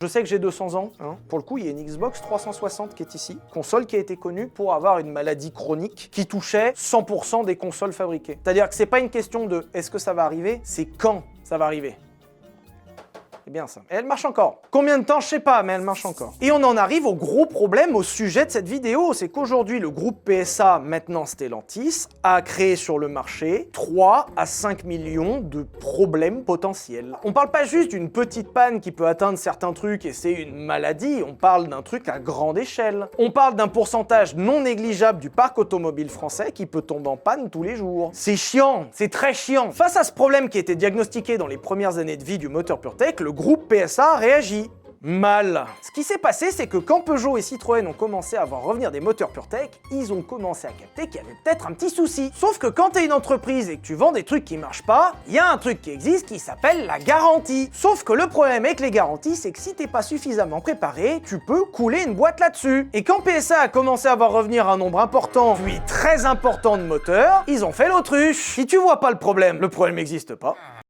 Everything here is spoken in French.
Je sais que j'ai 200 ans, hein. Pour le coup, il y a une Xbox 360 qui est ici, console qui a été connue pour avoir une maladie chronique qui touchait 100% des consoles fabriquées. C'est-à-dire que c'est pas une question de est-ce que ça va arriver, c'est quand ça va arriver. C'est bien ça. Et elle marche encore. Combien de temps, je sais pas, mais elle marche encore. Et on en arrive au gros problème au sujet de cette vidéo, c'est qu'aujourd'hui, le groupe PSA, maintenant Stellantis, a créé sur le marché 3 à 5 millions de problèmes potentiels. On parle pas juste d'une petite panne qui peut atteindre certains trucs et c'est une maladie, on parle d'un truc à grande échelle. On parle d'un pourcentage non négligeable du parc automobile français qui peut tomber en panne tous les jours. C'est chiant, c'est très chiant. Face à ce problème qui était diagnostiqué dans les premières années de vie du moteur PureTech, le groupe PSA réagit mal. Ce qui s'est passé, c'est que quand Peugeot et Citroën ont commencé à voir revenir des moteurs PureTech, ils ont commencé à capter qu'il y avait peut-être un petit souci. Sauf que quand t'es une entreprise et que tu vends des trucs qui marchent pas, il y a un truc qui existe qui s'appelle la garantie. Sauf que le problème avec les garanties, c'est que si t'es pas suffisamment préparé, tu peux couler une boîte là-dessus. Et quand PSA a commencé à voir revenir un nombre important, puis très important de moteurs, ils ont fait l'autruche. Si tu vois pas le problème n'existe pas.